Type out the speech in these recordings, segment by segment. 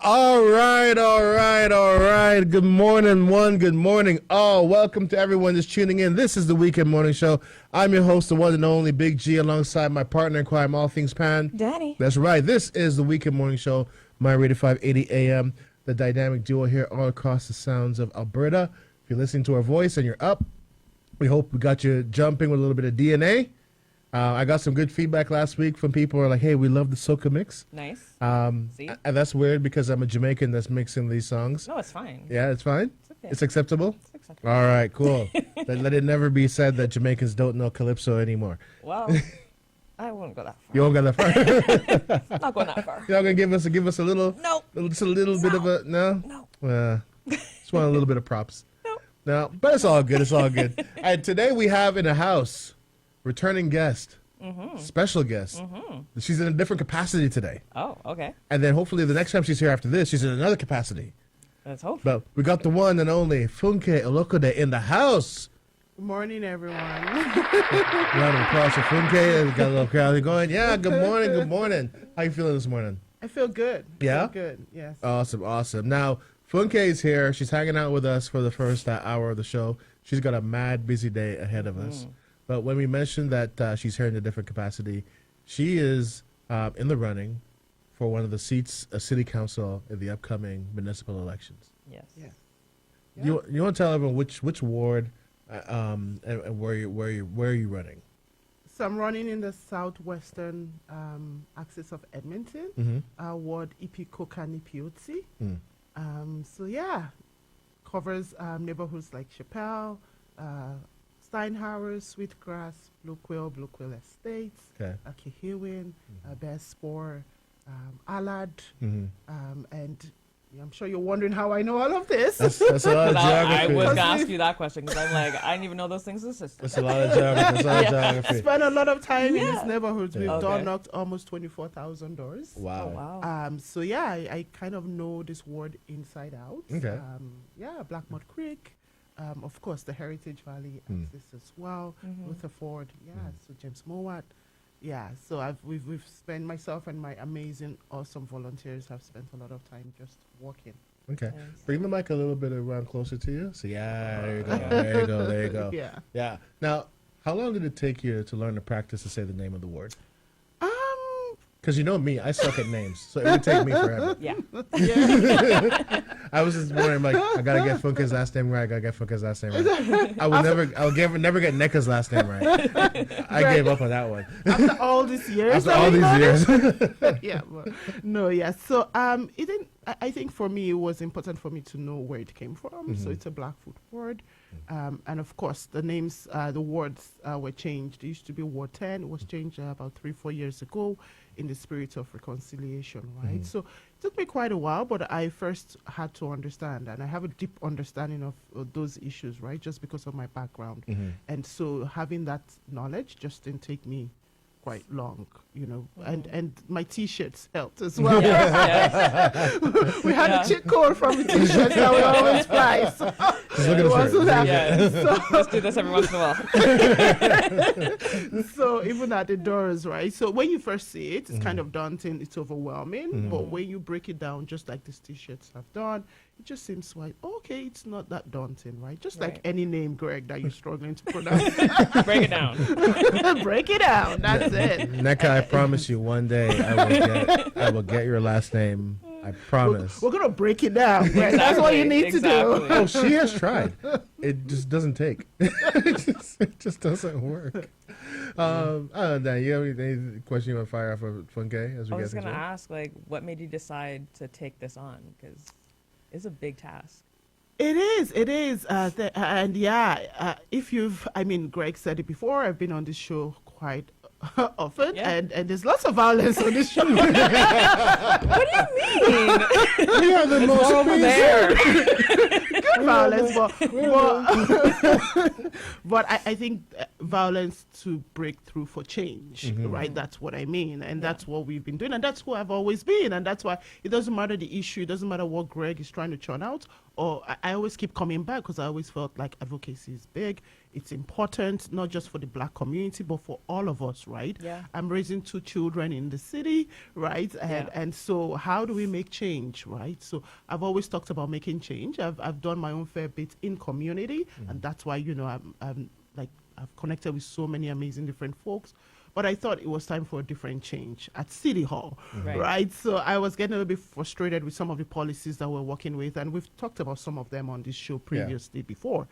All right. Good morning, one. Good morning, all. Welcome to everyone that's tuning in. This is the Weekend Morning Show. I'm your host, the one and only Big G, alongside my partner in crime, all things Pan. Dani. That's right. This is the Weekend Morning Show, My Radio 580 AM, the dynamic duo here all across the sounds of Alberta. If you're listening to our voice and you're up, we hope we got you jumping with a little bit of DNA. I got some good feedback last week from people who are like, hey, we love the soca mix. Nice. See? And that's weird because I'm a Jamaican that's mixing these songs. No, it's fine. Yeah, it's fine? It's okay. It's acceptable? It's acceptable. All right, cool. Let it never be said that Jamaicans don't know Calypso anymore. Well, I won't go that far. You won't go that far? I'm not going that far. You're not going to give us a little? No. Just a little bit of a, no? No. Just want a little bit of props. No. But it's all good. It's all good. And today we have in the house, returning guest. Mm-hmm. Special guest. Mm-hmm. She's in a different capacity today. Oh, okay. And then hopefully the next time she's here after this, she's in another capacity. Let's hope. But we got the one and only Funke Olokude in the house. Good morning, everyone. Round of applause for Funke. We got a little crowd going. Yeah, good morning, good morning. How you feeling this morning? I feel good. Yeah? I feel good, yes. Awesome. Now, Funke is here. She's hanging out with us for the first hour of the show. She's got a mad busy day ahead of us. But when we mentioned that she's here in a different capacity, she is in the running for one of the seats of City Council in the upcoming municipal elections. Yes. Yeah. You want to tell everyone which ward and where are you running? So I'm running in the southwestern axis of Edmonton, ward Ipi Kokan Ipiotsi. So yeah, covers neighborhoods like Chappelle, Steinhauer, Sweetgrass, Blue Quill Estates, Kihewin, Bespor, Allard, and I'm sure you're wondering how I know all of this. That's a lot of geography. I was going to ask you that question because I'm like, I didn't even know those things existed. That's a lot of geography. I spent a lot of time in these neighborhoods. We've knocked almost 24,000 doors. Wow. Oh, wow. So yeah, I kind of know this ward inside out. Okay. Blackmud Creek. Of course, the Heritage Valley axis as well, Rutherford, so James Mowat, so we've spent, myself and my amazing, awesome volunteers have spent a lot of time just walking. Okay, Nice. bring the mic a little bit around closer to you. So there you go. Yeah. Now, how long did it take you to learn to practice to say the name of the ward? Because you know me, I suck at names, so it would take me forever. Yeah. I was just wondering, like, I gotta get Funke's last name right. I would never get Neka's last name right. I gave up on that one. After all these years. So I think for me, it was important for me to know where it came from. So it's a Blackfoot ward. And of course, the names, the wards were changed. It used to be Ward 10. It was changed about 3-4 years ago in the spirit of reconciliation, right? So it took me quite a while, but I first had to understand, and I have a deep understanding of those issues, right? Just because of my background. And so having that knowledge just didn't take me quite long, and my T-shirts helped as well. We had a cheat code from the T-shirts that we always fly. So Let's do this every once in a while. So even at the doors, right? So when you first see it, it's kind of daunting, it's overwhelming. But when you break it down, just like these T-shirts have done, it just seems like, okay, it's not that daunting, right? Just like any name, Greg, that you're struggling to pronounce. Break it down. Break it down. That's it. Neka, I promise you, one day I will get your last name. I promise. We're gonna break it down. Right? That's what you need to do. Oh, she has tried. It just doesn't take. it just doesn't work. Dan, you have any question you want to fire off of Funke as we I get was going to into it? ask, like, what made you decide to take this on? Because it's a big task. It is. Greg said it before. I've been on this show quite often, and there's lots of violence on this show. What do you mean? We are the most over there. Good violence, but I think violence to break through for change, right? That's what I mean. And that's what we've been doing. And that's who I've always been. And that's why it doesn't matter the issue. It doesn't matter what Greg is trying to churn out. Or I always keep coming back because I always felt like advocacy is big. It's important, not just for the Black community, but for all of us, right? Yeah. I'm raising 2 children in the city, right? And so how do we make change, right? So I've always talked about making change. I've done my own fair bit in community. And that's why, I've connected with so many amazing different folks. But I thought it was time for a different change at City Hall, right? So I was getting a little bit frustrated with some of the policies that we're working with, and we've talked about some of them on this show previously before,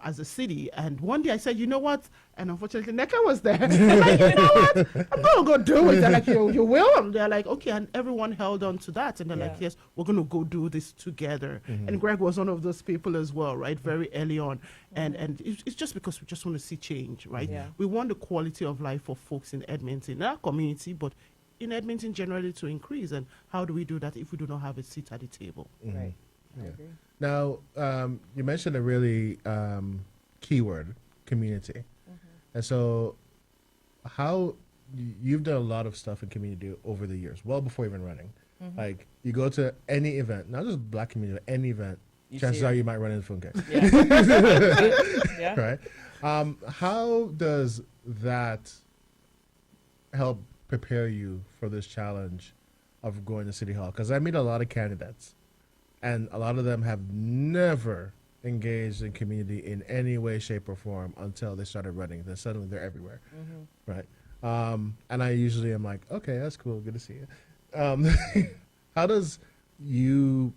as a city. And one day I said, you know what? And unfortunately, Neka was there. I'm like, you know what? I'm going to go do it. They're like, you will? And they're like, okay. And everyone held on to that. And they're like, yes, we're going to go do this together. And Greg was one of those people as well, right? Very early on. And it's just because we just want to see change, right? Yeah. We want the quality of life for folks in Edmonton, in our community, but in Edmonton generally to increase. And how do we do that if we do not have a seat at the table? Right. I Yeah. agree. Now, you mentioned a really key word, community. And so how you've done a lot of stuff in community over the years, well before even running. Like you go to any event, not just Black community, but any event, You chances see are it. you might run into Funke. Yeah. Right? How does that help prepare you for this challenge of going to City Hall? Because I meet a lot of candidates, and a lot of them have never engaged in community in any way, shape, or form until they started running. Then suddenly they're everywhere, right? And I usually am like, okay, that's cool, good to see you. How does you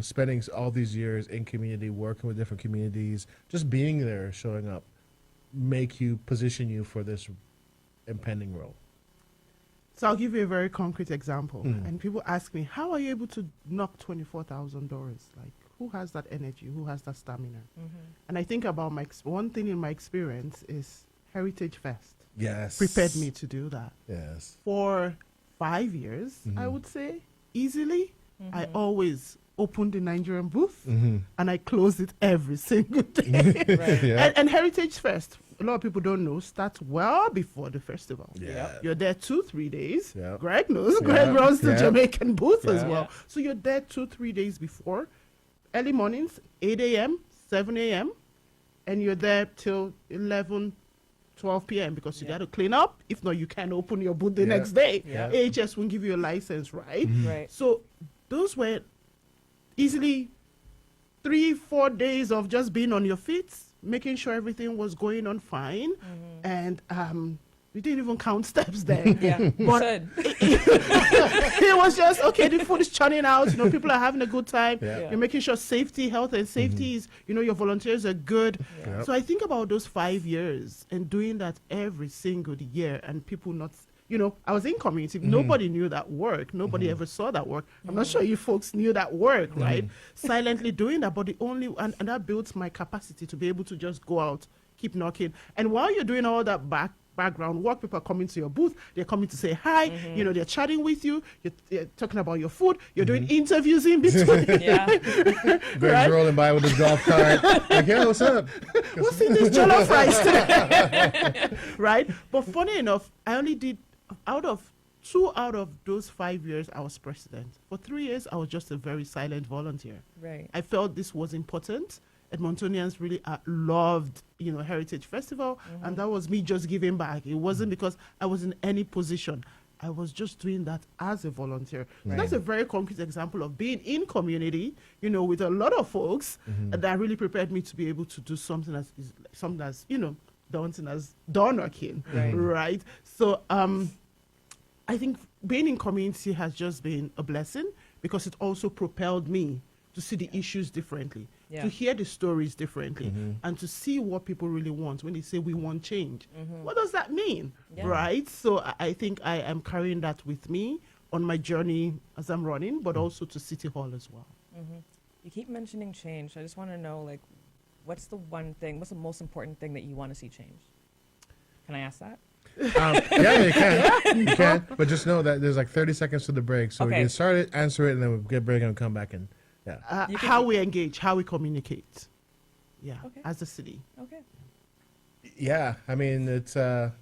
spending all these years in community, working with different communities, just being there, showing up, position you for this impending role? So I'll give you a very concrete example. And people ask me, how are you able to knock $24,000? Like, who has that energy? Who has that stamina? And I think about one thing in my experience is Heritage Fest. Yes. Prepared me to do that. Yes. For 5 years, I would say, easily. I always opened the Nigerian booth and I closed it every single day. Yeah. And Heritage Fest, a lot of people don't know, starts well before the festival. Yeah. You're there 2-3 days. Yeah. Greg knows. Yeah. Greg runs the Yeah. Jamaican booth as Yeah. well. So you're there 2-3 days before. Early mornings, 8 a.m., 7 a.m., and you're there till 11, 12 p.m. because you got to clean up. If not, you can't open your booth the Yeah. next day. Yeah. AHS won't give you a license, right? Right. So those were easily 3-4 days of just being on your feet, making sure everything was going on fine. And we didn't even count steps then. Yeah. You But should. it was just, okay, the food is churning out, people are having a good time. Yeah. You're making sure health and safety is, your volunteers are good. Yeah. So I think about those 5 years and doing that every single year and people not, I was in community. Nobody knew that work. Nobody ever saw that work. I'm not sure you folks knew that work, right? Silently doing that, but and that builds my capacity to be able to just go out, keep knocking. And while you're doing all that background work, people are coming to your booth, they're coming to say hi, they're chatting with you, you're talking about your food, you're doing interviews in between. Yeah. Greg's Right? rolling by with his golf cart. Like, yeah, what's up? What's in this jollof rice today? Right? But funny enough, I only did 2 out of those 5 years I was president. For 3 years, I was just a very silent volunteer. Right. I felt this was important. Edmontonians really loved, Heritage Festival, and that was me just giving back. It wasn't because I was in any position. I was just doing that as a volunteer. So Right. that's a very concrete example of being in community, with a lot of folks that really prepared me to be able to do something that's daunting as door knocking, right? So I think being in community has just been a blessing because it also propelled me to see the issues differently, to hear the stories differently, and to see what people really want when they say we want change. What does that mean, right? So I think I am carrying that with me on my journey as I'm running, but also to City Hall as well. You keep mentioning change. I just want to know, what's the most important thing that you want to see change? Can I ask that? Yeah, you can. You can. But just know that there's 30 seconds to the break. So we Okay. can start it, answer it, and then we'll get break and come back and How we engage, how we communicate, Okay. as a city. Okay. Yeah, I mean, it's the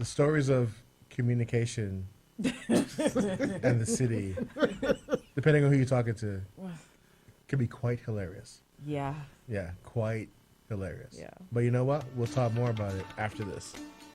stories of communication and the city, depending on who you're talking to, can be quite hilarious. Yeah. Yeah, quite hilarious. Yeah. But you know what? We'll talk more about it after this.